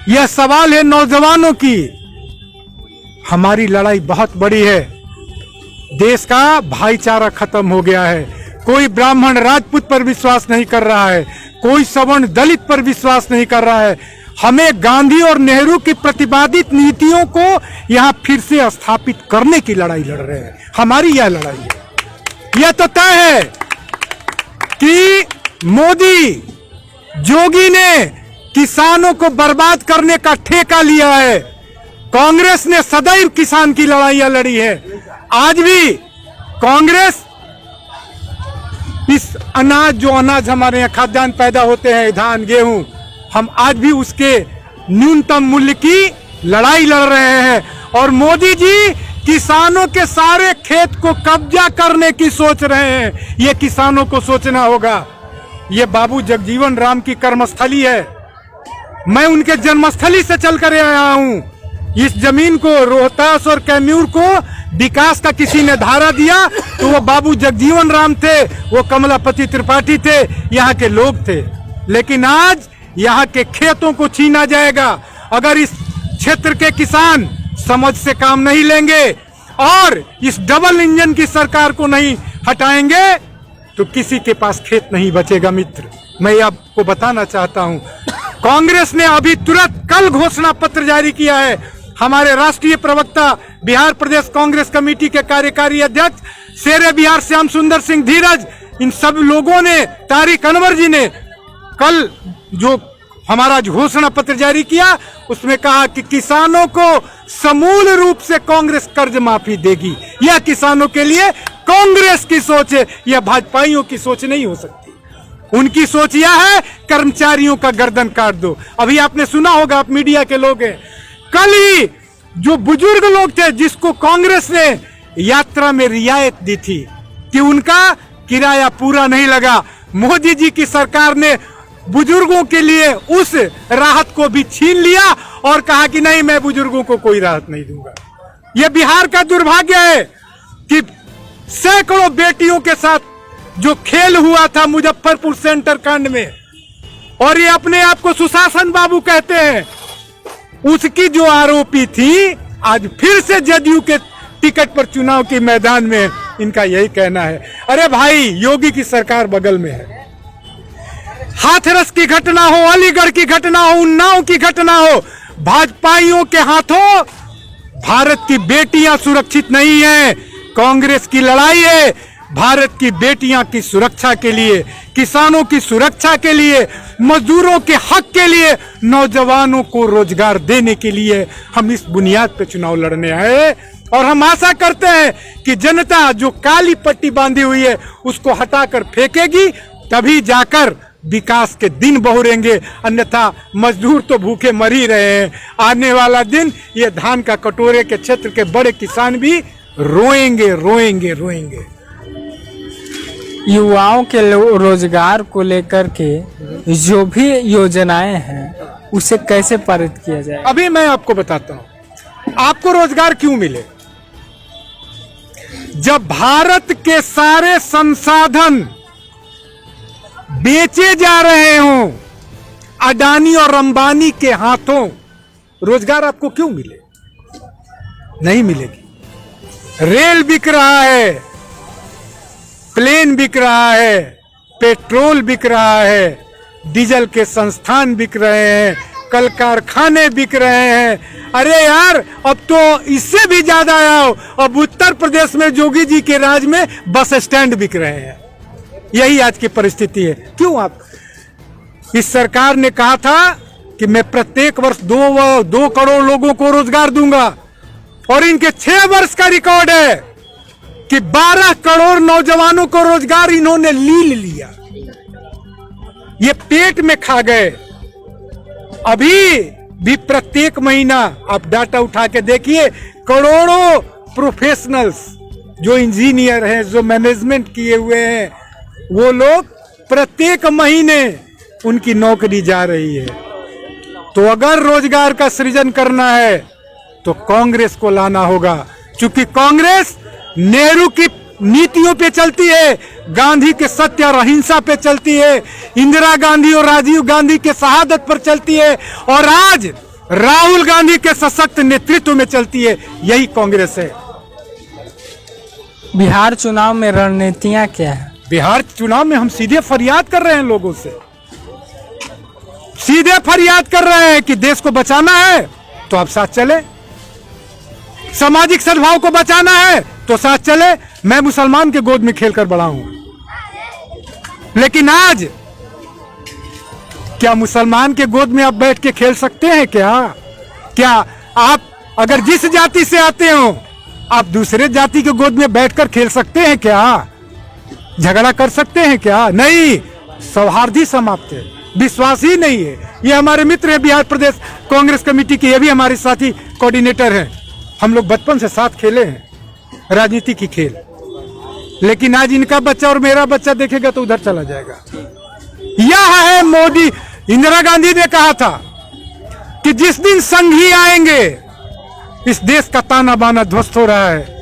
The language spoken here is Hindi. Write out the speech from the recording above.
यह सवाल है नौजवानों की। हमारी लड़ाई बहुत बड़ी है। देश का भाईचारा खत्म हो गया है। कोई ब्राह्मण राजपूत पर विश्वास नहीं कर रहा है, कोई सवर्ण दलित पर विश्वास नहीं कर रहा है। हमें गांधी और नेहरू की प्रतिपादित नीतियों को यहां फिर से स्थापित करने की लड़ाई लड़ रहे हैं। हमारी यह लड़ाई है। यह तो तय है कि मोदी जोगी ने किसानों को बर्बाद करने का ठेका लिया है। कांग्रेस ने सदैव किसान की लड़ाइयां लड़ी है। आज भी कांग्रेस इस जो अनाज हमारे यहाँ खाद्यान्न पैदा होते हैं, धान गेहूं, हम आज भी उसके न्यूनतम मूल्य की लड़ाई लड़ रहे हैं। और मोदी जी किसानों के सारे खेत को कब्जा करने की सोच रहे हैं। ये किसानों को सोचना होगा। ये बाबू जगजीवन राम की कर्मस्थली है। मैं उनके जन्मस्थली से चलकर आया हूं। इस जमीन को, रोहतास और कैमूर को विकास का किसी ने धारा दिया तो वो बाबू जगजीवन राम थे, वो कमलापति त्रिपाठी थे, यहाँ के लोग थे। लेकिन आज यहाँ के खेतों को छीना जाएगा। अगर इस क्षेत्र के किसान समझ से काम नहीं लेंगे और इस डबल इंजन की सरकार को नहीं हटाएंगे तो किसी के पास खेत नहीं बचेगा। मित्र, मैं आपको बताना चाहता हूं, कांग्रेस ने अभी तुरंत कल घोषणा पत्र जारी किया है। हमारे राष्ट्रीय प्रवक्ता, बिहार प्रदेश कांग्रेस कमेटी के कार्यकारी अध्यक्ष शेरे बिहार श्याम सुंदर सिंह धीरज, इन सब लोगों ने, तारिक अनवर जी ने कल जो हमारा घोषणा पत्र जारी किया उसमें कहा कि किसानों को समूल रूप से कांग्रेस कर्ज माफी देगी। यह किसानों के लिए कांग्रेस की सोच है, यह भाजपाइयों की सोच नहीं हो सकती। उनकी सोच यह है कर्मचारियों का गर्दन काट दो। अभी आपने सुना होगा, आप मीडिया के लोग हैं, कल ही जो बुजुर्ग लोग थे जिसको कांग्रेस ने यात्रा में रियायत दी थी कि उनका किराया पूरा नहीं लगा, मोदी जी की सरकार ने बुजुर्गों के लिए उस राहत को भी छीन लिया और कहा कि नहीं, मैं बुजुर्गों को कोई राहत नहीं दूंगा। यह बिहार का दुर्भाग्य है कि सैकड़ों बेटियों के साथ जो खेल हुआ था मुजफ्फरपुर सेंटर कांड में, और ये अपने आप को सुशासन बाबू कहते हैं, उसकी जो आरोपी थी आज फिर से जदयू के टिकट पर चुनाव के मैदान में। इनका यही कहना है, अरे भाई योगी की सरकार बगल में है। हाथरस की घटना हो, अलीगढ़ की घटना हो, उन्नाव की घटना हो, भाजपाइयों के हाथों भारत की बेटियां सुरक्षित नहीं है। कांग्रेस की लड़ाई है भारत की बेटियां की सुरक्षा के लिए, किसानों की सुरक्षा के लिए, मजदूरों के हक के लिए, नौजवानों को रोजगार देने के लिए हम इस बुनियाद पर चुनाव लड़ने आए। और हम आशा करते हैं कि जनता जो काली पट्टी बांधी हुई है उसको हटाकर फेंकेगी, तभी जाकर विकास के दिन बहुरेंगे। अन्यथा मजदूर तो भूखे मर ही रहे हैं। आने वाला दिन ये धान का कटोरे के क्षेत्र के बड़े किसान भी रोएंगे रोएंगे रोएंगे। युवाओं के रोजगार को लेकर के जो भी योजनाएं हैं उसे कैसे पारित किया जाए? अभी मैं आपको बताता हूं, आपको रोजगार क्यों मिले। जब भारत के सारे संसाधन बेचे जा रहे हों अडानी और अंबानी के हाथों, रोजगार आपको क्यों मिले? नहीं मिलेगी। रेल बिक रहा है, प्लेन बिक रहा है, पेट्रोल बिक रहा है, डीजल के संस्थान बिक रहे हैं, कल कारखाने बिक रहे हैं। अरे यार, अब तो इससे भी ज्यादा आओ, अब उत्तर प्रदेश में जोगी जी के राज में बस स्टैंड बिक रहे हैं। यही आज की परिस्थिति है। क्यों? आप इस सरकार ने कहा था कि मैं प्रत्येक वर्ष 2 करोड़ लोगों को रोजगार दूंगा, और इनके 6 वर्ष का रिकॉर्ड है कि 12 करोड़ नौजवानों को रोजगार इन्होंने लील लिया। ये पेट में खा गए। अभी भी प्रत्येक महीना आप डाटा उठा के देखिए, करोड़ों प्रोफेशनल्स जो इंजीनियर हैं, जो मैनेजमेंट किए हुए हैं, वो लोग प्रत्येक महीने उनकी नौकरी जा रही है। तो अगर रोजगार का सृजन करना है तो कांग्रेस को लाना होगा, क्योंकि कांग्रेस नेहरू की नीतियों पे चलती है, गांधी के सत्य और अहिंसा पे चलती है, इंदिरा गांधी और राजीव गांधी के शहादत पर चलती है। और आज राहुल गांधी के सशक्त नेतृत्व में चलती है, यही कांग्रेस है। बिहार चुनाव में रणनीतियां क्या है? बिहार चुनाव में हम सीधे फरियाद कर रहे हैं, लोगों से सीधे फरियाद कर रहे हैं कि देश को बचाना है तो आप साथ चले, सामाजिक सद्भाव को बचाना है तो साथ चले। मैं मुसलमान के गोद में खेलकर बड़ा हूं, लेकिन आज क्या मुसलमान के गोद में आप बैठ के खेल सकते हैं? क्या आप अगर जिस जाति से आते हो आप दूसरे जाति के गोद में बैठकर खेल सकते हैं? क्या झगड़ा कर सकते हैं? क्या नहीं, सौहार्द ही समाप्त है, विश्वास ही नहीं है। ये हमारे मित्र है बिहार प्रदेश कांग्रेस कमेटी के, ये भी हमारे साथी कोऑर्डिनेटर हैं। हम लोग बचपन से साथ खेले हैं राजनीति की खेल, लेकिन आज इनका बच्चा और मेरा बच्चा देखेगा तो उधर चला जाएगा। यह है मोदी। इंदिरा गांधी ने कहा था कि जिस दिन संघी आएंगे इस देश का ताना बाना ध्वस्त हो रहा है,